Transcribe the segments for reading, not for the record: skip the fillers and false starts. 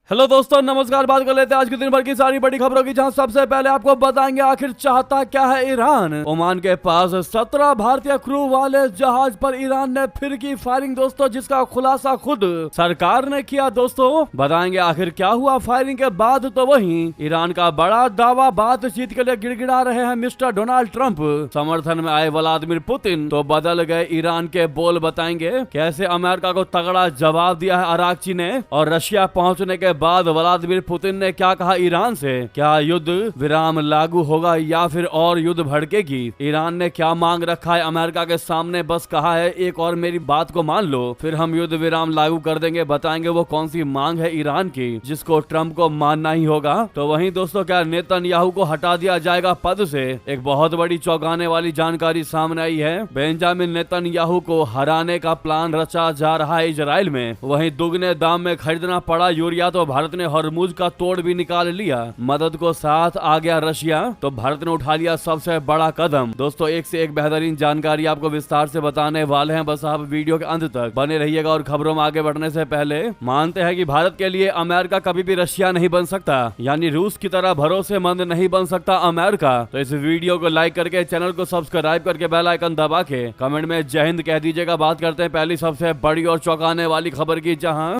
Hello दोस्तों, नमस्कार। बात कर लेते हैं आज के दिन भर की सारी बड़ी खबरों की, जहां सबसे पहले आपको बताएंगे आखिर चाहता क्या है ईरान। ओमान के पास 17 भारतीय क्रू वाले जहाज पर ईरान ने फिर की फायरिंग दोस्तों, जिसका खुलासा खुद सरकार ने किया। दोस्तों बताएंगे आखिर क्या हुआ फायरिंग के बाद। तो वहीं ईरान का बड़ा दावा, बातचीत के लिए गिड़गिड़ा रहे हैं मिस्टर डोनाल्ड ट्रंप। समर्थन में आए व्लादिमीर पुतिन तो बदल गए ईरान के बोल। बताएंगे कैसे अमेरिका को तगड़ा जवाब दिया है अरागची ने, और रशिया पहुंचने के बाद व्लादिमीर पुतिन ने क्या कहा ईरान से। क्या युद्ध विराम लागू होगा या फिर और युद्ध भड़केगी। ईरान ने क्या मांग रखा है अमेरिका के सामने, बस कहा है एक और मेरी बात को मान लो फिर हम युद्ध विराम लागू कर देंगे। बताएंगे वो कौन सी मांग है ईरान की जिसको ट्रंप को मानना ही होगा। तो वहीं दोस्तों क्या नेतन्याहू को हटा दिया जाएगा पद से। एक बहुत बड़ी चौंकाने वाली जानकारी सामने आई है। बेंजामिन नेतन्याहू को हराने का प्लान रचा जा रहा है इजराइल में। वहीं दुगने दाम में खरीदना पड़ा यूरिया तो भारत ने हॉर्मुज का तोड़ भी निकाल लिया। मदद को साथ आ गया रशिया तो भारत ने उठा लिया सबसे बड़ा कदम। दोस्तों एक से एक बेहतरीन जानकारी आपको विस्तार से बताने वाले हैं, बस आप वीडियो के अंत तक बने रहिएगा। और खबरों में आगे बढ़ने से पहले मानते हैं कि भारत के लिए अमेरिका कभी भी रशिया नहीं बन सकता, यानी रूस की तरह भरोसेमंद नहीं बन सकता अमेरिका। तो इस वीडियो को लाइक करके चैनल को सब्सक्राइब करके बेल आइकन दबा के कमेंट में जय हिंद कह दीजिएगा। बात करते हैं पहली सबसे बड़ी और चौंकाने वाली खबर की, जहां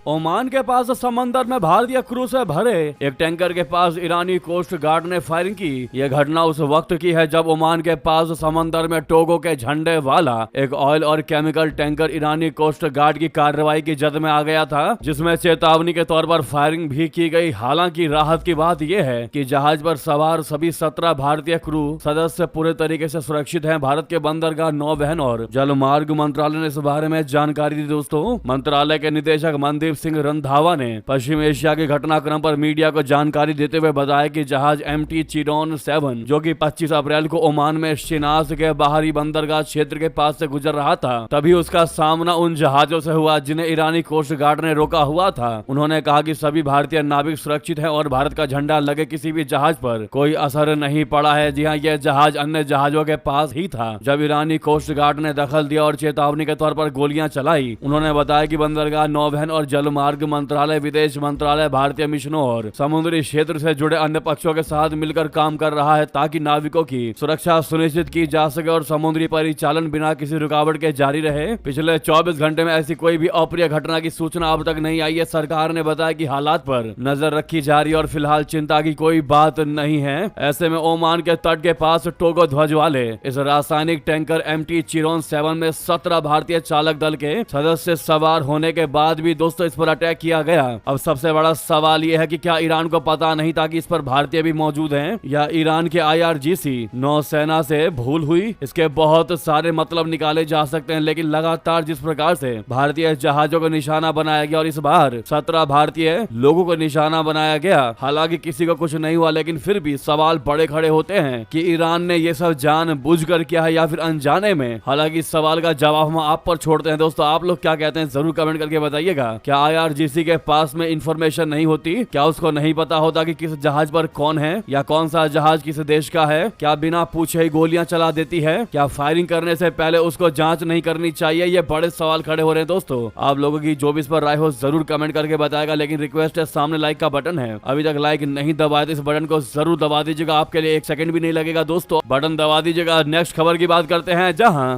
ओमान के पास समंदर में भारतीय क्रू से भरे एक टैंकर के पास ईरानी कोस्ट गार्ड ने फायरिंग की। यह घटना उस वक्त की है जब ओमान के पास समंदर में टोगो के झंडे वाला एक ऑयल और केमिकल टैंकर ईरानी कोस्ट गार्ड की कार्रवाई की जद में आ गया था, जिसमें चेतावनी के तौर पर फायरिंग भी की गई। हालांकि राहत की बात यह है कि जहाज पर सवार सभी 17 भारतीय क्रू सदस्य पूरे तरीके से सुरक्षित हैं। भारत के बंदरगाह, नौवहन और जलमार्ग मंत्रालय ने इस बारे में जानकारी दी। दोस्तों मंत्रालय के निदेशक मनदीप सिंह रंधावा ने पश्चिम एशिया के घटनाक्रम पर मीडिया को जानकारी देते हुए बताया कि जहाज MT चिरोन 7 जो कि 25 अप्रैल को ओमान में शिनास के बाहरी बंदरगाह क्षेत्र के पास से गुजर रहा था, तभी उसका सामना उन जहाजों से हुआ जिन्हें ईरानी कोस्ट गार्ड ने रोका हुआ था। उन्होंने कहा कि सभी भारतीय नाविक सुरक्षित हैं और भारत का झंडा लगे किसी भी जहाज पर कोई असर नहीं पड़ा है। जी हाँ, यह जहाज अन्य जहाजों के पास ही था जब ईरानी कोस्ट गार्ड ने दखल दिया और चेतावनी के तौर पर गोलियां चलाई। उन्होंने बताया कि बंदरगाह, नौवहन और जलमार्ग मंत्रालय, विदेश मंत्रालय, भारतीय मिशनों और समुद्री क्षेत्र से जुड़े अन्य पक्षों के साथ मिलकर काम कर रहा है ताकि नाविकों की सुरक्षा सुनिश्चित की जा सके और समुद्री परिचालन बिना किसी रुकावट के जारी रहे। पिछले 24 घंटे में ऐसी कोई भी अप्रिय घटना की सूचना अब तक नहीं आई है। सरकार ने बताया कि हालात पर नजर रखी जा रही है और फिलहाल चिंता की कोई बात नहीं है। ऐसे में ओमान के तट के पास टोगो ध्वज वाले इस रासायनिक टैंकर MT चिरोन 7 में 17 भारतीय चालक दल के सदस्य सवार होने के बाद भी दोस्तों इस पर अटैक किया गया। अब सबसे बड़ा सवाल यह है कि क्या ईरान को पता नहीं था कि इस पर भारतीय भी मौजूद हैं, या ईरान के IRGC नौसेना से भूल हुई। इसके बहुत सारे मतलब निकाले जा सकते हैं, लेकिन लगातार जिस प्रकार से भारतीय जहाजों को निशाना बनाया गया और इस बार 17 भारतीय लोगों को निशाना बनाया गया, हालांकि किसी को कुछ नहीं हुआ, लेकिन फिर भी सवाल बड़े खड़े होते हैं कि ईरान ने यह सब जानबूझकर किया है या फिर अनजाने में। हालांकि इस सवाल का जवाब हम आप पर छोड़ते हैं। दोस्तों आप लोग क्या कहते हैं जरूर कमेंट करके बताइएगा। क्या IRGC के पास में इंफॉर्मेशन नहीं होती? क्या उसको नहीं पता होता कि किस जहाज पर कौन है या कौन सा जहाज किस देश का है? क्या बिना पूछे ही गोलियां चला देती है? क्या फायरिंग करने से पहले उसको जांच नहीं करनी चाहिए? ये बड़े सवाल खड़े हो रहे हैं। दोस्तों आप लोगों की जो भी इस पर राय हो जरूर कमेंट करके बताएगा, लेकिन रिक्वेस्ट है सामने लाइक का बटन है, अभी तक लाइक नहीं दबाए तो इस बटन को जरूर दबा दीजिएगा। आपके लिए 1 सेकंड भी नहीं लगेगा दोस्तों, बटन दबा दीजिएगा। नेक्स्ट खबर की बात करते हैं, जहां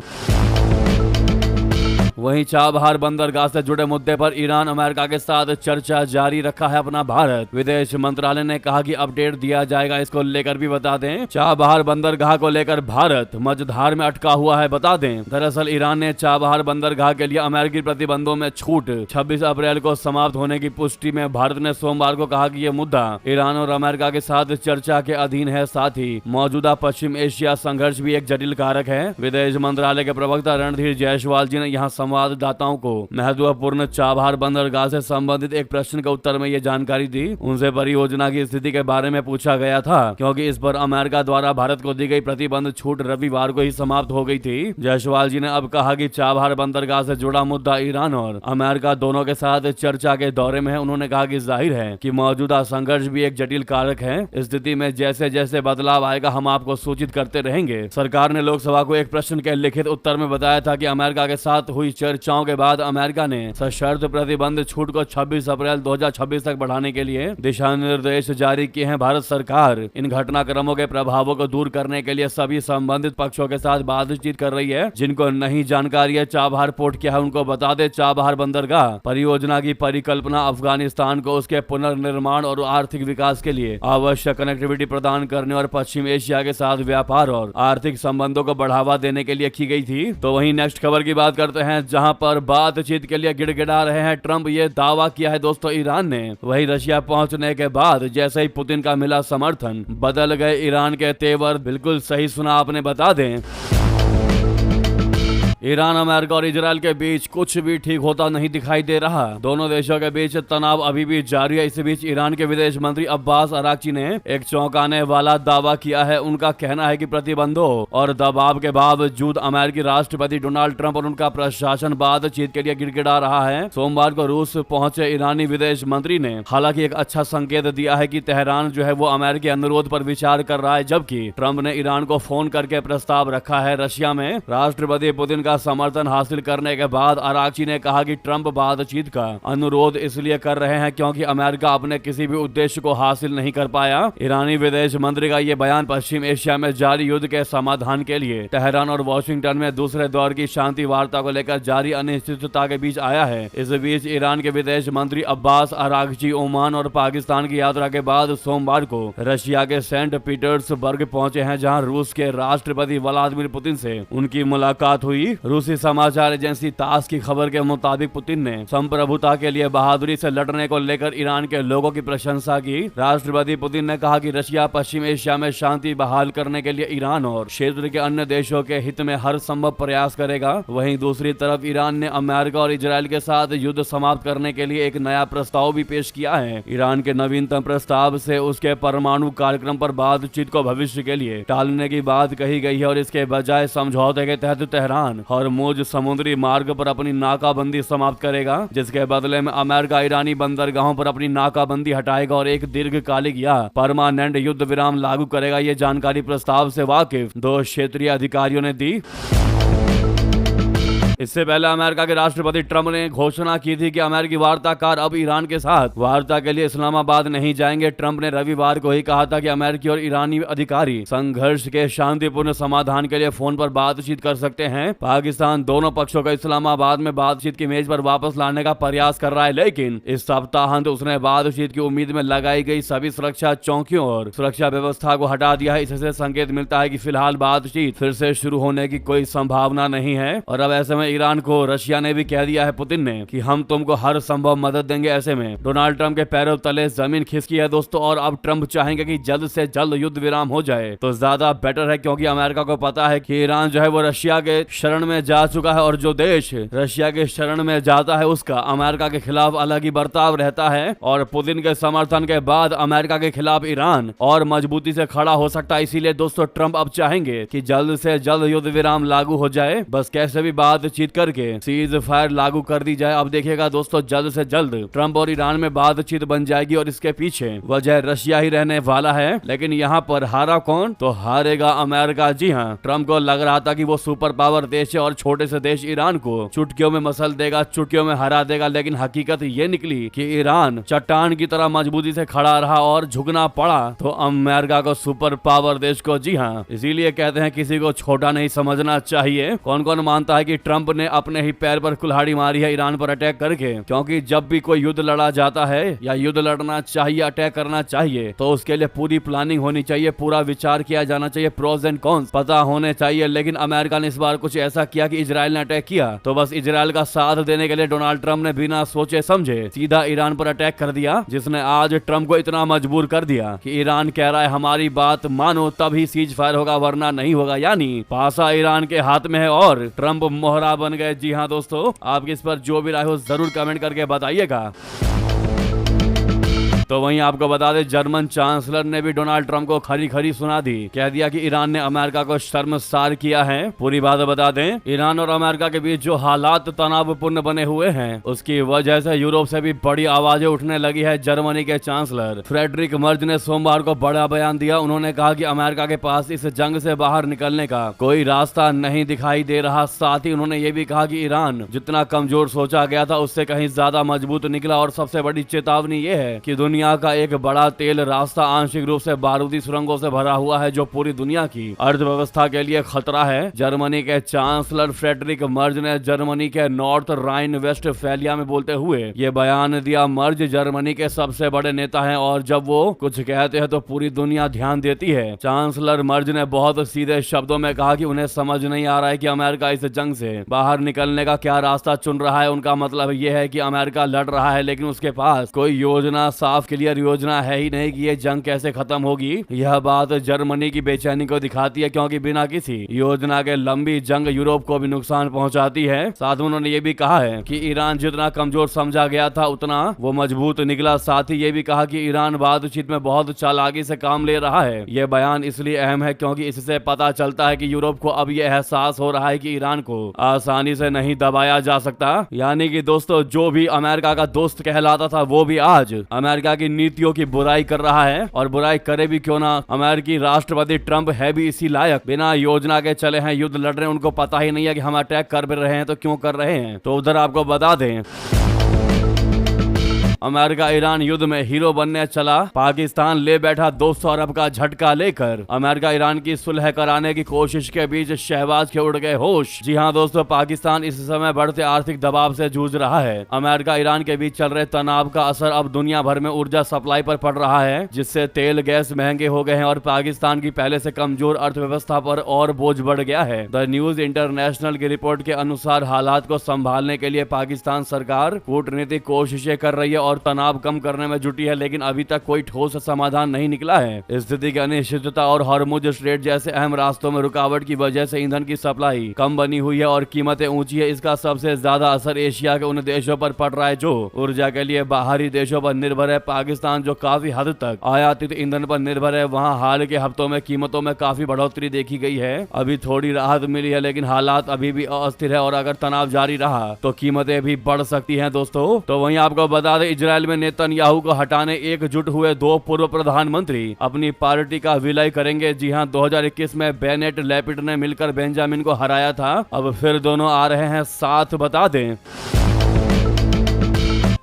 वहीं चाबहार बंदरगाह से जुड़े मुद्दे पर ईरान अमेरिका के साथ चर्चा जारी रखा है अपना भारत। विदेश मंत्रालय ने कहा कि अपडेट दिया जाएगा, इसको लेकर भी बता दें। चाबहार बंदरगाह को लेकर भारत मझधार में अटका हुआ है, बता दें। दरअसल ईरान ने चाबहार बंदरगाह के लिए अमेरिकी प्रतिबंधों में छूट 26 अप्रैल को समाप्त होने की पुष्टि में भारत ने सोमवार को कहा कि यह मुद्दा ईरान और अमेरिका के साथ चर्चा के अधीन है। साथ ही मौजूदा पश्चिम एशिया संघर्ष भी एक जटिल कारक है। विदेश मंत्रालय के प्रवक्ता रणधीर जायसवाल जी ने यहाँ संवाददाताओं को महत्वपूर्ण चाबहार बंदरगाह से संबंधित एक प्रश्न के उत्तर में ये जानकारी दी। उनसे परियोजना की स्थिति के बारे में पूछा गया था, क्योंकि इस पर अमेरिका द्वारा भारत को दी गई प्रतिबंध छूट रविवार को ही समाप्त हो गई थी। जायसवाल जी ने अब कहा कि चाबहार बंदरगाह से जुड़ा मुद्दा ईरान और अमेरिका दोनों के साथ चर्चा के दौरे में है। उन्होंने कहा कि जाहिर है कि मौजूदा संघर्ष भी एक जटिल कारक है। स्थिति में जैसे जैसे बदलाव आएगा हम आपको सूचित करते रहेंगे। सरकार ने लोकसभा को एक प्रश्न के लिखित उत्तर में बताया था कि अमेरिका के साथ हुई चर्चाओं के बाद अमेरिका ने सशर्त प्रतिबंध छूट को 26 अप्रैल 2026 तक बढ़ाने के लिए दिशा निर्देश जारी किए हैं। भारत सरकार इन घटनाक्रमों के प्रभावों को दूर करने के लिए सभी संबंधित पक्षों के साथ बातचीत कर रही है। जिनको नहीं जानकारी है चाबहार पोर्ट क्या है उनको बता दे। चाबहार बंदरगाह परियोजना की परिकल्पना अफगानिस्तान को उसके पुनर्निर्माण और आर्थिक विकास के लिए आवश्यक कनेक्टिविटी प्रदान करने और पश्चिम एशिया के साथ व्यापार और आर्थिक संबंधों को बढ़ावा देने के लिए की गई थी। तो वहीं नेक्स्ट खबर की बात करते हैं, जहां पर बातचीत के लिए गिड़गिड़ा रहे हैं ट्रंप। ये दावा किया है दोस्तों ईरान ने। वहीं रशिया पहुंचने के बाद जैसे ही पुतिन का मिला समर्थन, बदल गए ईरान के तेवर। बिल्कुल सही सुना आपने, बता दें ईरान, अमेरिका और इजराइल के बीच कुछ भी ठीक होता नहीं दिखाई दे रहा। दोनों देशों के बीच तनाव अभी भी जारी है। इसी बीच ईरान के विदेश मंत्री अब्बास अराक्ची ने एक चौंकाने वाला दावा किया है। उनका कहना है कि प्रतिबंधों और दबाव के बावजूद अमेरिकी राष्ट्रपति डोनाल्ड ट्रंप और उनका प्रशासन बातचीत के लिए गिड़गिड़ा रहा है। सोमवार को रूस पहुंचे ईरानी विदेश मंत्री ने हालांकि एक अच्छा संकेत दिया है कि तेहरान जो है वो अमेरिकी अनुरोध पर विचार कर रहा है, जबकि ट्रंप ने ईरान को फोन करके प्रस्ताव रखा है। रशिया में राष्ट्रपति पुतिन समर्थन हासिल करने के बाद अराक्ची ने कहा कि ट्रंप बातचीत का अनुरोध इसलिए कर रहे हैं क्योंकि अमेरिका अपने किसी भी उद्देश्य को हासिल नहीं कर पाया। ईरानी विदेश मंत्री का यह बयान पश्चिम एशिया में जारी युद्ध के समाधान के लिए तेहरान और वॉशिंगटन में दूसरे दौर की शांति वार्ता को लेकर जारी अनिश्चितता के बीच आया है। इस बीच ईरान के विदेश मंत्री अब्बास अराक्ची ओमान और पाकिस्तान की यात्रा के बाद सोमवार को रशिया के सेंट पीटर्सबर्ग पहुंचे हैं, जहां रूस के राष्ट्रपति व्लादिमीर पुतिन से उनकी मुलाकात हुई। रूसी समाचार एजेंसी तास की खबर के मुताबिक पुतिन ने संप्रभुता के लिए बहादुरी से लड़ने को लेकर ईरान के लोगों की प्रशंसा की। राष्ट्रपति पुतिन ने कहा कि रशिया पश्चिम एशिया में शांति बहाल करने के लिए ईरान और क्षेत्र के अन्य देशों के हित में हर संभव प्रयास करेगा। वहीं दूसरी तरफ ईरान ने अमेरिका और इजराइल के साथ युद्ध समाप्त करने के लिए एक नया प्रस्ताव भी पेश किया है। ईरान के नवीनतम प्रस्ताव से उसके परमाणु कार्यक्रम पर बातचीत को भविष्य के लिए टालने की बात कही गई है और इसके बजाय समझौते के तहत तेहरान हॉर्मुज़ समुद्री मार्ग पर अपनी नाकाबंदी समाप्त करेगा, जिसके बदले में अमेरिका ईरानी बंदरगाहों पर अपनी नाकाबंदी हटाएगा और एक दीर्घकालिक या परमानेंट युद्ध विराम लागू करेगा। ये जानकारी प्रस्ताव से वाकिफ दो क्षेत्रीय अधिकारियों ने दी। इससे पहले अमेरिका के राष्ट्रपति ट्रंप ने घोषणा की थी कि अमेरिकी वार्ताकार अब ईरान के साथ वार्ता के लिए इस्लामाबाद नहीं जाएंगे। ट्रंप ने रविवार को ही कहा था कि अमेरिकी और ईरानी अधिकारी संघर्ष के शांतिपूर्ण समाधान के लिए फोन पर बातचीत कर सकते हैं। पाकिस्तान दोनों पक्षों को इस्लामाबाद में बातचीत की मेज पर वापस लाने का प्रयास कर रहा है, लेकिन इस सप्ताहांत उसने बातचीत की उम्मीद में लगाई गई सभी सुरक्षा चौकियों और सुरक्षा व्यवस्था को हटा दिया है। इससे संकेत मिलता है कि फिलहाल बातचीत फिर से शुरू होने की कोई संभावना नहीं है। और अब ऐसे में ईरान को रशिया ने भी कह दिया है पुतिन ने कि हम तुमको हर संभव मदद देंगे। ऐसे में डोनाल्ड ट्रंप के पैरों तले जमीन खिसकी है दोस्तों, और अब ट्रंप चाहेंगे कि जल्द से जल्द युद्ध विराम हो जाए तो ज्यादा बेटर है, क्योंकि अमेरिका को पता है कि ईरान जो है वो रशिया के शरण में जा चुका है और जो देश रशिया के शरण में जाता है उसका अमेरिका के खिलाफ अलग ही बर्ताव रहता है। और पुतिन के समर्थन के बाद अमेरिका के खिलाफ ईरान और मजबूती से खड़ा हो सकता है। इसीलिए दोस्तों ट्रंप अब चाहेंगे कि जल्द से जल्द युद्ध विराम लागू हो जाए, बस कैसे भी बातचीत करके सीज फायर लागू कर दी जाए। अब देखिएगा दोस्तों जल्द से जल्द ट्रंप और ईरान में बातचीत बन जाएगी और इसके पीछे वजह रशिया ही रहने वाला है। लेकिन यहाँ पर हारा कौन? तो हारेगा अमेरिका। जी हाँ, ट्रंप को लग रहा था कि वो सुपर पावर देश है और छोटे से देश ईरान को चुटकियों में मसल देगा, चुटकियों में हरा देगा, लेकिन हकीकत ये निकली कि ईरान चट्टान की तरह मजबूती से खड़ा रहा और झुकना पड़ा तो अमेरिका को, सुपर पावर देश को। जी हाँ, इसीलिए कहते हैं किसी को छोटा नहीं समझना चाहिए। कौन कौन मानता है कि ट्रंप ने अपने ही पैर पर कुल्हाड़ी मारी है ईरान पर अटैक करके? क्योंकि जब भी कोई युद्ध लड़ा जाता है या युद्ध लड़ना चाहिए, अटैक करना चाहिए, तो उसके लिए पूरी प्लानिंग होनी चाहिए, पूरा विचार किया जाना चाहिए, प्रोज एंड कॉन्स पता होने चाहिए। लेकिन अमेरिका ने इस बार कुछ ऐसा किया कि इजराइल ने अटैक किया तो बस इजराइल का साथ देने के लिए डोनाल्ड ट्रंप ने बिना सोचे समझे सीधा ईरान पर अटैक कर दिया, जिसने आज ट्रंप को इतना मजबूर कर दिया कि ईरान कह रहा है हमारी बात मानो तभी सीज फायर होगा वरना नहीं होगा। यानी पासा ईरान के हाथ में है और ट्रंप मोहरा बन गए। जी हाँ दोस्तों, आपकी इस पर जो भी राय हो जरूर कमेंट करके बताइएगा। तो वहीं आपको बता दें जर्मन चांसलर ने भी डोनाल्ड ट्रंप को खरी खरी सुना दी, कह दिया कि ईरान ने अमेरिका को शर्मसार किया है। पूरी बात बता दें, ईरान और अमेरिका के बीच जो हालात तनावपूर्ण बने हुए हैं उसकी वजह से यूरोप से भी बड़ी आवाजें उठने लगी है। जर्मनी के चांसलर फ्रेडरिक मर्ज ने सोमवार को बड़ा बयान दिया। उन्होंने कहा कि अमेरिका के पास इस जंग से बाहर निकलने का कोई रास्ता नहीं दिखाई दे रहा। साथ ही उन्होंने ये भी कहा कि ईरान जितना कमजोर सोचा गया था उससे कहीं ज्यादा मजबूत निकला और सबसे बड़ी चेतावनी ये है कि दुनिया का एक बड़ा तेल रास्ता आंशिक रूप से बारूदी सुरंगों से भरा हुआ है जो पूरी दुनिया की अर्थव्यवस्था के लिए खतरा है। जर्मनी के चांसलर फ्रेडरिक मर्ज ने जर्मनी के नॉर्थ राइन वेस्टफैलिया में बोलते हुए ये बयान दिया। मर्ज जर्मनी के सबसे बड़े नेता हैं और जब वो कुछ कहते हैं तो पूरी दुनिया ध्यान देती है। चांसलर मर्ज ने बहुत सीधे शब्दों में कहा कि उन्हें समझ नहीं आ रहा है कि अमेरिका इस जंग से बाहर निकलने का क्या रास्ता चुन रहा है। उनका मतलब ये है कि अमेरिका लड़ रहा है लेकिन उसके पास कोई योजना, साफ क्लियर योजना है ही नहीं कि ये जंग कैसे खत्म होगी। यह बात जर्मनी की बेचैनी को दिखाती है क्योंकि बिना किसी योजना के लंबी जंग यूरोप को भी नुकसान पहुंचाती है। साथ में उन्होंने ये भी कहा है कि ईरान जितना कमजोर समझा गया था उतना वो मजबूत निकला। साथ ही ये भी कहा कि ईरान बातचीत में बहुत चालाकी से काम ले रहा है। यह बयान इसलिए अहम है क्योंकि इससे पता चलता है कि यूरोप को अब यह एहसास हो रहा है कि ईरान को आसानी से नहीं दबाया जा सकता। यानी कि दोस्तों जो भी अमेरिका का दोस्त कहलाता था वो भी आज अमेरिका की नीतियों की बुराई कर रहा है। और बुराई करे भी क्यों ना, अमेरिकी राष्ट्रपति ट्रंप है भी इसी लायक। बिना योजना के चले हैं, युद्ध लड़ रहे हैं, उनको पता ही नहीं है कि हम अटैक कर भी रहे हैं तो क्यों कर रहे हैं। तो उधर आपको बता दें अमेरिका ईरान युद्ध में हीरो बनने चला। पाकिस्तान ले बैठा 200 अरब का झटका लेकर अमेरिका ईरान की सुलह कराने की कोशिश के बीच शहबाज के उड़ गए होश। जी हां दोस्तों, पाकिस्तान इस समय बढ़ते आर्थिक दबाव से जूझ रहा है। अमेरिका ईरान के बीच चल रहे तनाव का असर अब दुनिया भर में ऊर्जा सप्लाई पर पड़ रहा है, जिससे तेल गैस महंगे हो गए हैं और पाकिस्तान की पहले से कमजोर अर्थव्यवस्था पर और बोझ बढ़ गया है। द न्यूज इंटरनेशनल की रिपोर्ट के अनुसार हालात को संभालने के लिए पाकिस्तान सरकार कूटनीतिक कोशिशें कर रही है और तनाव कम करने में जुटी है, लेकिन अभी तक कोई ठोस समाधान नहीं निकला है। स्थिति की अनिश्चितता और हॉर्मुज स्ट्रेट जैसे अहम रास्तों में रुकावट की वजह से ईंधन की सप्लाई कम बनी हुई है और कीमतें ऊंची है। इसका सबसे ज्यादा असर एशिया के उन देशों पर पड़ रहा है जो ऊर्जा के लिए बाहरी देशों पर निर्भर है। पाकिस्तान जो काफी हद तक आयातित ईंधन पर निर्भर है, वहाँ हाल के हफ्तों में कीमतों में काफी बढ़ोतरी देखी गई है। अभी थोड़ी राहत मिली है लेकिन हालात अभी भी अस्थिर है और अगर तनाव जारी रहा तो कीमतें भी बढ़ सकती हैं दोस्तों। तो वहीं आपको बता दें इजराइल में नेतन्याहू को हटाने एकजुट हुए दो पूर्व प्रधानमंत्री अपनी पार्टी का विलय करेंगे। जी हां, 2021 में बेनेट लैपिड ने मिलकर बेंजामिन को हराया था। अब फिर दोनों आ रहे हैं साथ। बता दें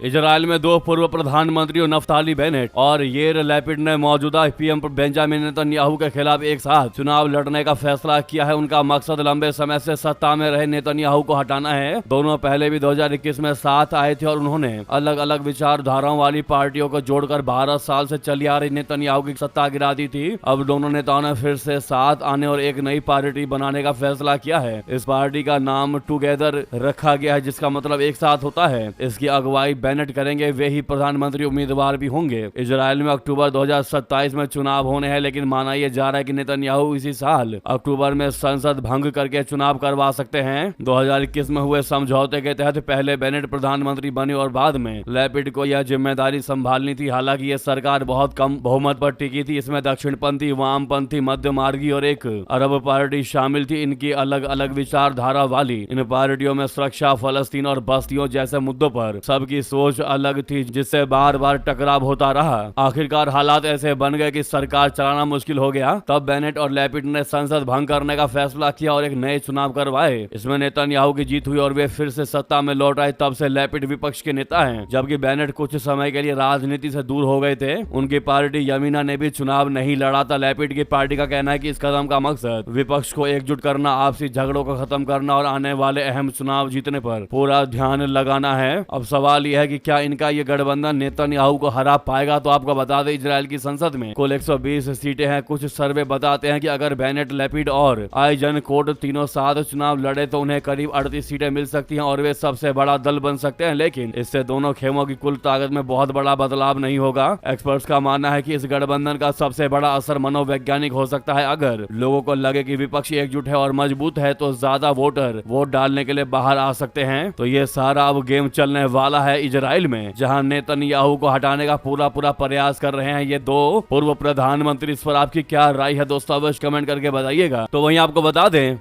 इजराइल में दो पूर्व प्रधानमंत्रियों नफ्ताली बेनेट और येर लैपिड ने मौजूदा पीएम बेंजामिन नेतन्याहू के खिलाफ एक साथ चुनाव लड़ने का फैसला किया है। उनका मकसद लंबे समय से सत्ता में रहे नेतन्याहू को हटाना है। दोनों पहले भी 2021 में साथ आए थे और उन्होंने अलग अलग विचारधाराओं वाली पार्टियों को जोड़कर 12 साल से चली आ रही नेतन्याहू की सत्ता गिरा दी थी। अब दोनों नेताओं ने फिर से साथ आने और एक नई पार्टी बनाने का फैसला किया है। इस पार्टी का नाम टुगेदर रखा गया है, जिसका मतलब एक साथ होता है। इसकी अगुवाई बेनेट करेंगे, वे ही प्रधानमंत्री उम्मीदवार भी होंगे। इजराइल में अक्टूबर 2027 में चुनाव होने हैं, लेकिन माना यह जा रहा है कि नेतन्याहू इसी साल अक्टूबर में संसद भंग करके चुनाव करवा सकते हैं। 2021 में हुए समझौते के तहत पहले बेनेट प्रधानमंत्री बने और बाद में लैपिड को यह जिम्मेदारी संभालनी थी। हालांकि यह सरकार बहुत कम बहुमत पर टिकी थी। इसमें दक्षिणपंथी, वामपंथी, मध्य मार्गी और एक अरब पार्टी शामिल थी। इनकी अलग अलग विचारधारा वाली इन पार्टियों में सुरक्षा, फलस्तीन और बस्तियों जैसे मुद्दों पर सबकी सोच अलग थी, जिससे बार बार टकराव होता रहा। आखिरकार हालात ऐसे बन गए कि सरकार चलाना मुश्किल हो गया। तब बेनेट और लैपिड ने संसद भंग करने का फैसला किया और एक नए चुनाव करवाए। इसमें नेतन्याहू की जीत हुई और वे फिर से सत्ता में लौट आए। तब से लैपिड विपक्ष के नेता हैं, जबकि बेनेट कुछ समय के लिए राजनीति से दूर हो गए थे। उनकी पार्टी यमीना ने भी चुनाव नहीं लड़ा था। लैपिड की पार्टी का कहना है कि इस कदम का मकसद विपक्ष को एकजुट करना, आपसी झगड़ों को खत्म करना और आने वाले अहम चुनाव जीतने पर पूरा ध्यान लगाना है। अब सवाल यह है कि क्या इनका ये गठबंधन नेतन्याहू को हरा पाएगा? तो आपको बता दें इजराइल की संसद में कुल 120 सीटें हैं। कुछ सर्वे बताते हैं कि अगर बेनेट, लैपिड और आइजन कोड तीनों साथ चुनाव लड़े तो उन्हें करीब 38 सीटें मिल सकती हैं और वे सबसे बड़ा दल बन सकते हैं। लेकिन इससे दोनों खेमों की कुल ताकत में बहुत बड़ा बदलाव नहीं होगा। एक्सपर्ट्स का मानना है कि इस गठबंधन का सबसे बड़ा असर मनोवैज्ञानिक हो सकता है। अगर लोगों को लगे कि विपक्ष एकजुट है और मजबूत है तो ज्यादा वोटर वोट डालने के लिए बाहर आ सकते हैं। तो ये सारा अब गेम चलने वाला है। इजराइल में, जहां नेतन्याहू को हटाने का पूरा प्रयास कर रहे हैं ये दो पूर्व प्रधानमंत्री। इस पर आपकी क्या राय है दोस्तों, अवश्य कमेंट करके बताइएगा। तो वहीं आपको बता दें,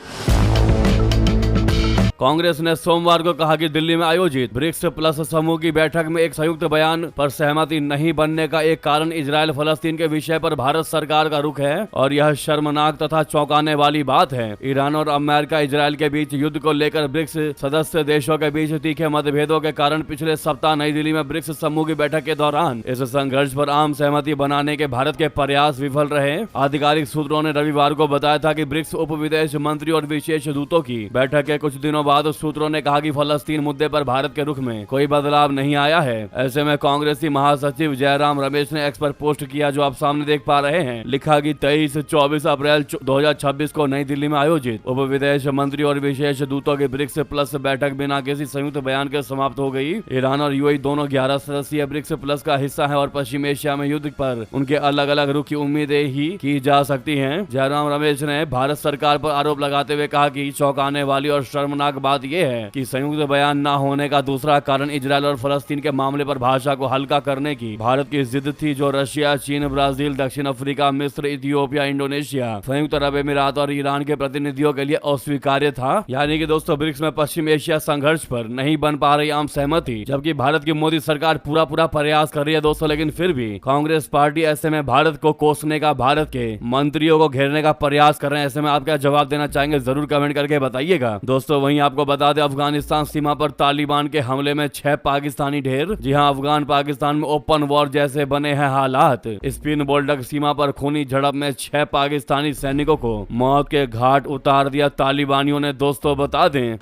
कांग्रेस ने सोमवार को कहा कि दिल्ली में आयोजित ब्रिक्स प्लस समूह की बैठक में एक संयुक्त बयान पर सहमति नहीं बनने का एक कारण इजराइल फलस्तीन के विषय पर भारत सरकार का रुख है और यह शर्मनाक तथा चौंकाने वाली बात है। ईरान और अमेरिका इजराइल के बीच युद्ध को लेकर ब्रिक्स सदस्य देशों के बीच तीखे मतभेदों के कारण पिछले सप्ताह नई दिल्ली में ब्रिक्स समूह की बैठक के दौरान इस संघर्ष पर आम सहमति बनाने के भारत के प्रयास विफल रहे। आधिकारिक सूत्रों ने रविवार को बताया था कि ब्रिक्स उप विदेश मंत्री और विशेष दूतों की बैठक के कुछ दिनों बाद सूत्रों ने कहा कि फलस्तीन मुद्दे पर भारत के रुख में कोई बदलाव नहीं आया है। ऐसे में कांग्रेसी महासचिव जयराम रमेश ने एक्स पर पोस्ट किया, जो आप सामने देख पा रहे हैं। लिखा कि 23-24 अप्रैल 2026 को नई दिल्ली में आयोजित उप विदेश मंत्री और विशेष दूतों की ब्रिक्स प्लस बैठक बिना किसी संयुक्त बयान के समाप्त हो गई। ईरान और यूएई दोनों 11 सदस्यीय ब्रिक्स प्लस का हिस्सा है और पश्चिम एशिया में युद्ध पर उनके अलग अलग रुख की उम्मीदें ही की जा सकती हैं। जयराम रमेश ने भारत सरकार पर आरोप लगाते हुए कहा कि चौंकाने वाली और शर्मनाक बात यह है कि संयुक्त बयान न होने का दूसरा कारण इजराइल और फलस्तीन के मामले पर भाषा को हल्का करने की भारत की जिद थी, जो रशिया, चीन, ब्राजील, दक्षिण अफ्रीका, मिस्र, इथियोपिया, इंडोनेशिया, संयुक्त अरब अमीरात और ईरान के प्रतिनिधियों के लिए अस्वीकार्य था। यानी कि दोस्तों, ब्रिक्स में पश्चिम एशिया संघर्ष पर नहीं बन पा रही आम सहमति, जबकि भारत की मोदी सरकार पूरा प्रयास कर रही है दोस्तों, लेकिन फिर भी कांग्रेस पार्टी ऐसे में भारत को कोसने का, भारत के मंत्रियों को घेरने का प्रयास कर रहे हैं। ऐसे में आप क्या जवाब देना चाहेंगे, जरूर कमेंट करके बताइएगा। दोस्तों वहीं आपको बता दें, अफगानिस्तान सीमा पर तालिबान के हमले में 6 पाकिस्तानी ढेर। जी हां, अफगान पाकिस्तान में ओपन वॉर जैसे बने हैं हालात। स्पिन बोल्डक सीमा पर खूनी झड़प में 6 पाकिस्तानी सैनिकों को मौत के घाट उतार दिया तालिबानियों ने। दोस्तों बता दें,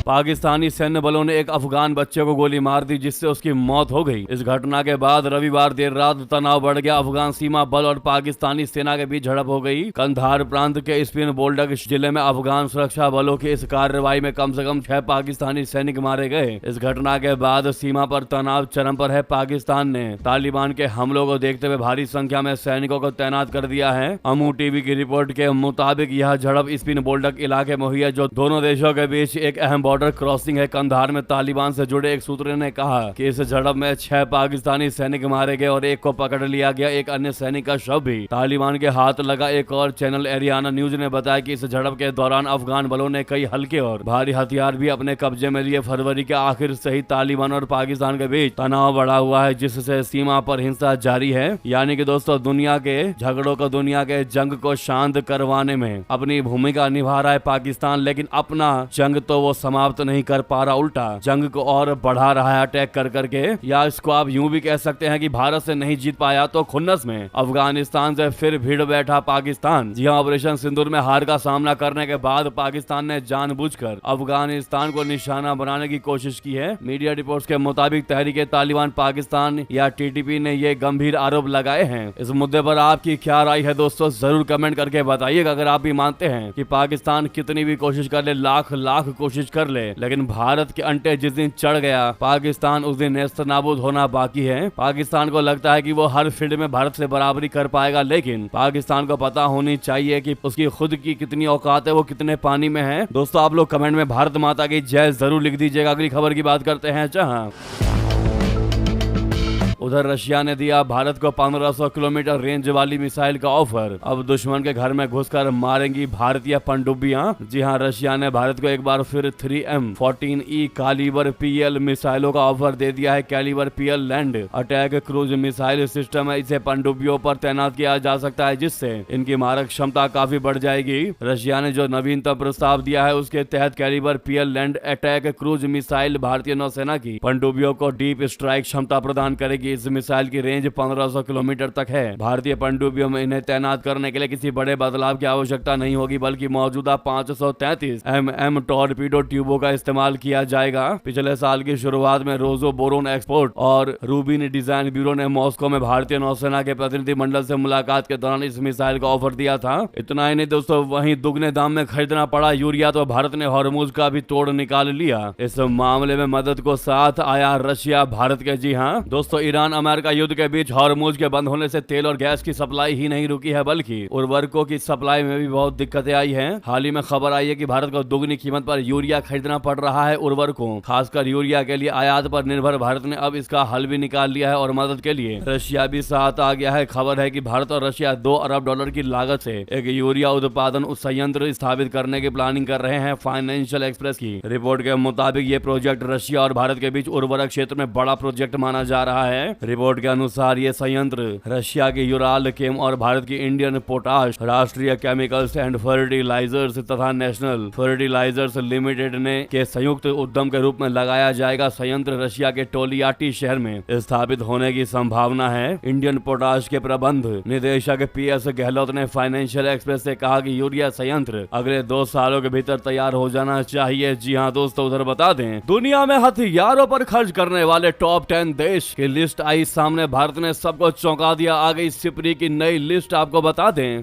पाकिस्तानी सैन्य बलों ने एक अफगान बच्चे को गोली मार दी, जिससे उसकी मौत हो गई। इस घटना के बाद रविवार देर रात तनाव बढ़ गया। अफगान सीमा बल और पाकिस्तानी सेना के बीच झड़प हो गई। कंधार प्रांत के स्पिन बोल्डक जिले में अफगान सुरक्षा बलों की इस कार्रवाई में कम से कम 6 पाकिस्तानी सैनिक मारे गए। इस घटना के बाद सीमा पर तनाव चरम पर है। पाकिस्तान ने तालिबान के हमलों को देखते हुए भारी संख्या में सैनिकों को तैनात कर दिया है। अमू टीवी की रिपोर्ट के मुताबिक यह झड़प स्पिन बोल्डक इलाके में हुई है, जो दोनों देशों के बीच एक अहम बॉर्डर क्रॉसिंग है। कंधार में तालिबान से जुड़े एक सूत्र ने कहा कि इस झड़प में 6 पाकिस्तानी सैनिक मारे गए और एक को पकड़ लिया गया। एक अन्य सैनिक का शव भी तालिबान के हाथ लगा। एक और चैनल एरियाना न्यूज ने बताया कि इस झड़प के दौरान अफगान बलों ने कई हल्के और भारी हथियार भी अपने कब्जे में लिए। फरवरी के आखिर से ही तालिबान और पाकिस्तान के बीच तनाव बढ़ा हुआ है, जिससे सीमा पर हिंसा जारी है। यानी कि दोस्तों, दुनिया के झगड़ों को, दुनिया के जंग को शांत करवाने में अपनी भूमिका निभा रहा है पाकिस्तान, लेकिन अपना जंग तो वो समाप्त नहीं कर पा रहा, उल्टा जंग को और बढ़ा रहा है अटैक कर करके। या इसको आप यूं भी कह सकते हैं कि भारत से नहीं जीत पाया तो खुन्नस में अफगानिस्तान से फिर भिड़ बैठा पाकिस्तान। जी हां, ऑपरेशन सिंदूर में हार का सामना करने के बाद पाकिस्तान ने जानबूझकर अफगानिस्तान को निशाना बनाने की कोशिश की है। मीडिया रिपोर्ट्स के मुताबिक तहरीके तालिबान पाकिस्तान या टीटीपी ने ये गंभीर आरोप लगाए हैं। इस मुद्दे पर आपकी क्या राय है दोस्तों, जरूर कमेंट करके बताइएगा। अगर आप भी मानते हैं कि पाकिस्तान कितनी भी कोशिश कर ले, लाख कोशिश कर ले, लेकिन भारत के अंटे जिस दिन चढ़ गया पाकिस्तान, उस दिन नेस्तनाबूद होना बाकी है। पाकिस्तान को लगता है कि वो हर फील्ड में भारत से बराबरी कर पाएगा, लेकिन पाकिस्तान को पता होनी चाहिए कि उसकी खुद की कितनी औकात है, वो कितने पानी में है। दोस्तों आप लोग कमेंट में भारत माता की जय जरूर लिख दीजिएगा। अगली खबर की बात करते हैं। जहां उधर रशिया ने दिया भारत को 1500 किलोमीटर रेंज वाली मिसाइल का ऑफर। अब दुश्मन के घर में घुसकर मारेंगी भारतीय पनडुब्बियां। जी हां, रशिया ने भारत को एक बार फिर 3M14E कैलिबर PL मिसाइलों का ऑफर दे दिया है। Kalibr PL land attack cruise missile system है। इसे पनडुब्बियों पर तैनात किया जा सकता है, जिससे इनकी मारक क्षमता काफी बढ़ जाएगी। रशिया ने जो नवीनतम प्रस्ताव दिया है, उसके तहत Kalibr PL land attack cruise missile भारतीय नौसेना की पनडुब्बियों को डीप स्ट्राइक क्षमता प्रदान करेगी। इस मिसाइल की रेंज 1500 किलोमीटर तक है। भारतीय पनडुब्बियों में इन्हें तैनात करने के लिए किसी बड़े बदलाव की आवश्यकता नहीं होगी, बल्कि मौजूदा 533 mm टॉर्पीडो ट्यूबों का इस्तेमाल किया जाएगा। पिछले साल की शुरुआत में रोजो बोरोन एक्सपोर्ट और रूबिन डिजाइन ब्यूरो ने मॉस्को में भारतीय नौसेना के प्रतिनिधि मंडल से मुलाकात के दौरान इस मिसाइल का ऑफर दिया था। इतना ही नहीं दोस्तों, वहीं दुगने दाम में खरीदना पड़ा यूरिया तो भारत ने हॉर्मुज का भी तोड़ निकाल लिया। इस मामले में मदद को साथ आया रशिया भारत के। जी हाँ दोस्तों, ईरान ईरान अमेरिका युद्ध के बीच हॉर्मुज के बंद होने से तेल और गैस की सप्लाई ही नहीं रुकी है, बल्कि उर्वरकों की सप्लाई में भी बहुत दिक्कतें आई हैं। हाल ही में खबर आई है कि भारत को दुगनी कीमत पर यूरिया खरीदना पड़ रहा है। उर्वरकों, खासकर यूरिया के लिए आयात पर निर्भर भारत ने अब इसका हल भी निकाल लिया है और मदद के लिए रशिया भी साथ आ गया है। खबर है कि भारत और रशिया $2 अरब की लागत से एक यूरिया उत्पादन संयंत्र स्थापित करने की प्लानिंग कर रहे हैं। फाइनेंशियल एक्सप्रेस की रिपोर्ट के मुताबिक ये प्रोजेक्ट रशिया और भारत के बीच उर्वरक क्षेत्र में बड़ा प्रोजेक्ट माना जा रहा है। रिपोर्ट के अनुसार ये संयंत्र रशिया की यूराल केम और भारत की इंडियन पोटाश, राष्ट्रीय केमिकल्स एंड फर्टिलाइजर्स तथा नेशनल फर्टिलाइजर्स लिमिटेड ने के संयुक्त उद्यम के रूप में लगाया जाएगा। संयंत्र रशिया के टोलियाटी शहर में स्थापित होने की संभावना है। इंडियन पोटाश के प्रबंध निदेशक PS गहलोत ने फाइनेंशियल एक्सप्रेस से कहा कि यूरिया संयंत्र अगले 2 सालों के भीतर तैयार हो जाना चाहिए। जी हाँ दोस्तों, उधर बता दें, दुनिया में हथियारों पर खर्च करने वाले टॉप 10 देश की लिस्ट आई सामने। भारत ने सबको चौंका दिया। आ गई सिपरी की नई लिस्ट, आपको बता दें।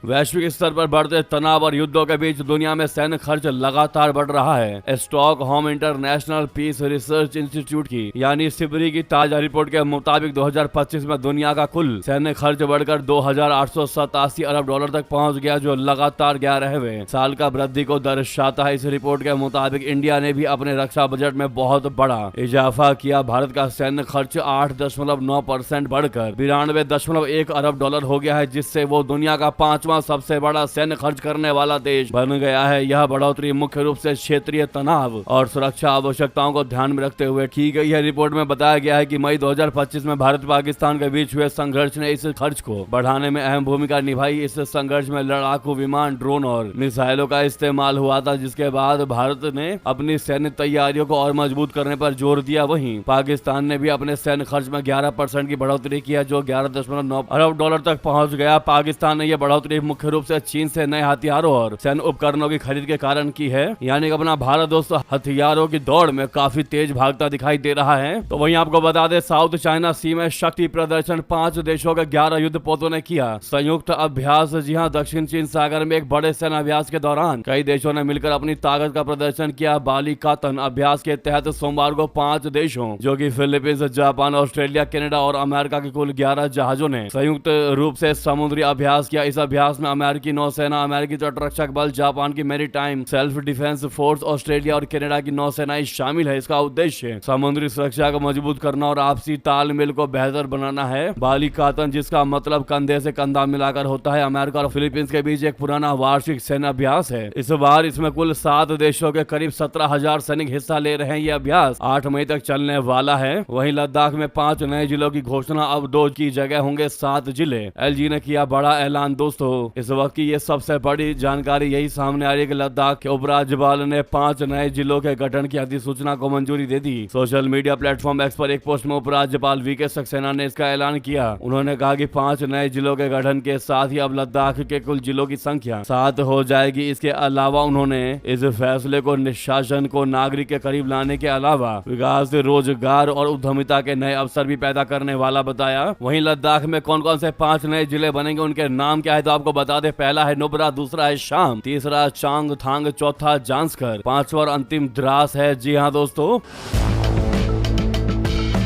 वैश्विक स्तर पर बढ़ते तनाव और युद्धों के बीच दुनिया में सैन्य खर्च लगातार बढ़ रहा है। Stockholm International Peace Research Institute की यानी सिबरी की ताजा रिपोर्ट के मुताबिक 2025 में दुनिया का कुल सैन्य खर्च बढ़कर $2,887 अरब तक पहुंच गया, जो लगातार 11वें साल का वृद्धि को दर्शाता है। इस रिपोर्ट के मुताबिक इंडिया ने भी अपने रक्षा बजट में बहुत बड़ा इजाफा किया। भारत का सैन्य खर्च 8.9% बढ़कर $92.1 अरब हो गया है, जिससे वो दुनिया का 5वां सबसे बड़ा सैन्य खर्च करने वाला देश बन गया है। यह बढ़ोतरी मुख्य रूप से क्षेत्रीय तनाव और सुरक्षा आवश्यकताओं को ध्यान में रखते हुए की गई है। रिपोर्ट में बताया गया है कि मई 2025 में भारत पाकिस्तान के बीच हुए संघर्ष ने इस खर्च को बढ़ाने में अहम भूमिका निभाई। इस संघर्ष में लड़ाकू विमान, ड्रोन और मिसाइलों का इस्तेमाल हुआ था, जिसके बाद भारत ने अपनी सैन्य तैयारियों को और मजबूत करने पर जोर दिया। वहीं पाकिस्तान ने भी अपने सैन्य खर्च में 11% की बढ़ोतरी की है, जो $11.9 अरब तक पहुंच गया। पाकिस्तान ने यह बढ़ोतरी मुख्य रूप से चीन से नए हथियारों और सैन्य उपकरणों की खरीद के कारण की है। यानी कि अपना भारत दोस्तों हथियारों की दौड़ में काफी तेज भागता दिखाई दे रहा है। तो वहीं आपको बता दें, साउथ चाइना सी में शक्ति प्रदर्शन 5 देशों के 11 युद्धपोतों ने किया संयुक्त अभ्यास। जी हां, दक्षिण चीन सागर में एक बड़े सैन्य अभ्यास के दौरान कई देशों ने मिलकर अपनी ताकत का प्रदर्शन किया। बालिकातन अभ्यास के तहत सोमवार को 5 देशों, जो कि फिलीपींस, जापान, ऑस्ट्रेलिया, कनाडा और अमेरिका के कुल 11 जहाजों ने संयुक्त रूप से समुद्री अभ्यास किया। इस अभ्यास में अमेरिकी नौसेना, अमेरिकी तटरक्षक बल, जापान की maritime self defence force, Australia और कनाडा की नौसेनाएं शामिल है। इसका उद्देश्य समुद्री सुरक्षा को मजबूत करना और आपसी तालमेल को बेहतर बनाना है। बालिकातन, जिसका मतलब कंधे से कंधा मिलाकर होता है, अमेरिका और फिलीपींस के बीच एक पुराना वार्षिक सैन्य अभ्यास है। इस बार इसमें कुल 7 देशों के करीब 17,000 सैनिक हिस्सा ले रहे हैं। ये अभ्यास 8 मई तक चलने वाला है। वहीं लद्दाख में 5 नए जिलों की घोषणा, अब 2 की जगह होंगे 7 जिले। LG ने किया बड़ा ऐलान। दोस्तों, इस वक्त की ये सबसे बड़ी जानकारी यही सामने आ रही है कि लद्दाख के उपराज्यपाल ने 5 नए जिलों के गठन की अधिसूचना को मंजूरी दे दी। सोशल मीडिया प्लेटफॉर्म एक्स पर एक पोस्ट में उपराज्यपाल VK सक्सेना ने इसका ऐलान किया। उन्होंने कहा कि 5 नए जिलों के गठन के साथ ही अब लद्दाख के कुल जिलों की संख्या 7 हो जाएगी। इसके अलावा उन्होंने इस फैसले को निशासन को नागरिक के करीब लाने के अलावा विकास, रोजगार और उद्यमिता के नए अवसर भी पैदा करने वाला बताया। वहीं लद्दाख में कौन कौन से 5 नए जिले बनेंगे, उनके नाम क्या है, तो आपको बता दें। पहला है नुब्रा, दूसरा है शाम, तीसरा चांगथांग, चौथा जांस्कर, 5वां और अंतिम द्रास है। जी हाँ दोस्तों,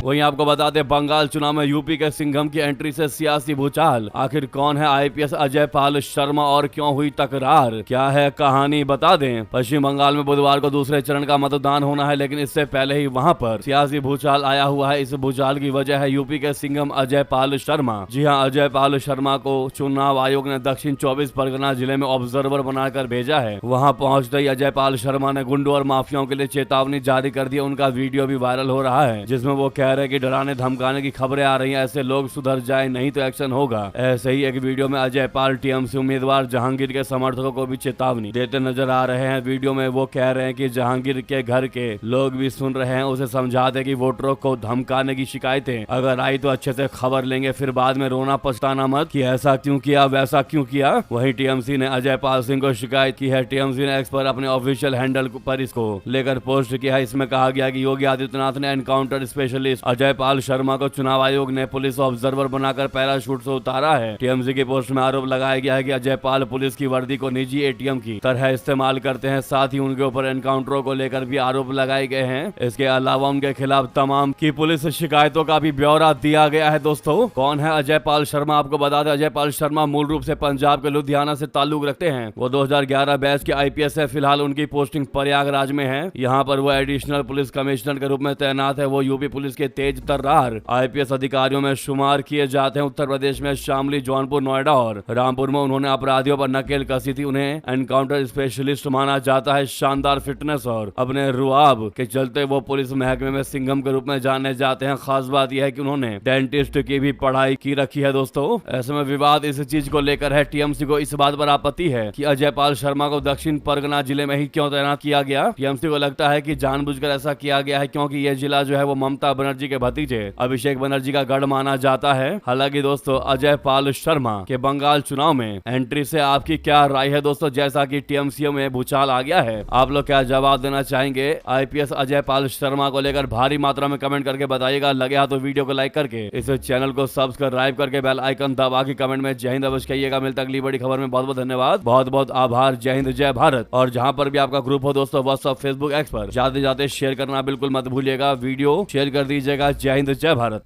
वहीं आपको बता दें, बंगाल चुनाव में यूपी के सिंघम की एंट्री से सियासी भूचाल। आखिर कौन है IPS अजय पाल शर्मा और क्यों हुई तकरार, क्या है कहानी, बता दें। पश्चिम बंगाल में बुधवार को दूसरे चरण का मतदान होना है, लेकिन इससे पहले ही वहां पर सियासी भूचाल आया हुआ है। इस भूचाल की वजह है यूपी के सिंघम अजय पाल शर्मा। जी हाँ, अजय पाल शर्मा को चुनाव आयोग ने दक्षिण 24 परगना जिले में ऑब्जर्वर बनाकर भेजा है। वहां पहुंचते ही अजय पाल शर्मा ने गुंडों और माफियाओं के लिए चेतावनी जारी कर दी। उनका वीडियो भी वायरल हो रहा है, जिसमें वो कह रहे कि डराने धमकाने की खबरें आ रही हैं, ऐसे लोग सुधर जाए, नहीं तो एक्शन होगा। ऐसे ही एक वीडियो में अजय पाल TMC उम्मीदवार जहांगीर के समर्थकों को भी चेतावनी देते नजर आ रहे हैं। वीडियो में वो कह रहे हैं कि जहांगीर के घर के लोग भी सुन रहे हैं, उसे समझा दे कि वोटरों को धमकाने की शिकायतें अगर आई तो अच्छे से खबर लेंगे, फिर बाद में रोना पछताना मत कि ऐसा क्यों किया, वैसा क्यों किया। वहीं TMC ने अजय पाल सिंह को शिकायत की है। TMC ने एक्स पर अपने ऑफिशियल हैंडल पर इसको लेकर पोस्ट किया है। इसमें कहा गया कि योगी आदित्यनाथ ने एनकाउंटर स्पेशलिस्ट अध्यक्ष अजय पाल शर्मा को चुनाव आयोग ने पुलिस ऑब्जर्वर बनाकर पैराशूट से उतारा है। टीएमसी की पोस्ट में आरोप लगाया गया है कि अजय पाल पुलिस की वर्दी को निजी एटीएम की तरह इस्तेमाल करते हैं। साथ ही उनके ऊपर एनकाउंटरों को लेकर भी आरोप लगाए गए हैं। इसके अलावा उनके खिलाफ तमाम की पुलिस शिकायतों का भी ब्यौरा दिया गया है। दोस्तों, कौन है अजय पाल शर्मा? आपको बता दें, अजय पाल शर्मा मूल रूप से पंजाब के लुधियाना से ताल्लुक रखते हैं। वो 2011 बैच के आईपीएस है। फिलहाल उनकी पोस्टिंग प्रयागराज में है। यहाँ पर वो एडिशनल पुलिस कमिश्नर के रूप में तैनात है। वो यूपी पुलिस के तेज तर्रार आईपीएस अधिकारियों में शुमार किए जाते हैं। उत्तर प्रदेश में शामली, जौनपुर, नोएडा और रामपुर में उन्होंने अपराधियों पर नकेल कसी थी। उन्हें एनकाउंटर स्पेशलिस्ट माना जाता है। शानदार फिटनेस और अपने रुआब के चलते वो पुलिस महकमे में सिंघम के रूप में जाने जाते हैं। खास बात यह है कि उन्होंने डेंटिस्ट की भी पढ़ाई की रखी है। दोस्तों, ऐसे में विवाद इस चीज को लेकर है। टीएमसी को इस बात पर आपत्ति है कि अजय पाल शर्मा को दक्षिण परगना जिले में ही क्यों तैनात किया गया। टीएमसी को लगता है कि जानबूझकर ऐसा किया गया है क्योंकि यह जिला जो है वो ममता बनर्जी के भतीजे अभिषेक बनर्जी का गढ़ माना जाता है। हालांकि दोस्तों, अजय पाल शर्मा के बंगाल चुनाव में एंट्री से आपकी क्या राय है? दोस्तों, जैसा कि टीएमसीओ में भूचाल आ गया है, आप लोग क्या जवाब देना चाहेंगे आईपीएस अजय पाल शर्मा को लेकर? भारी मात्रा में कमेंट करके बताइएगा। लगे हाथ तो वीडियो को लाइक करके इस चैनल को सब्सक्राइब करके बेल आइकन दबा के कमेंट में जय हिंद अवश्य कहिएगा। मिलता अगली बड़ी खबर में। बहुत बहुत धन्यवाद, बहुत बहुत आभार। जय हिंद, जय भारत। और जहां पर भी आपका ग्रुप हो दोस्तों, व्हाट्सएप, फेसबुक, एक्स पर जाते जाते शेयर करना बिल्कुल मत भूलिएगा। वीडियो शेयर कर दीजिएगा। जय हिंद, जय भारत।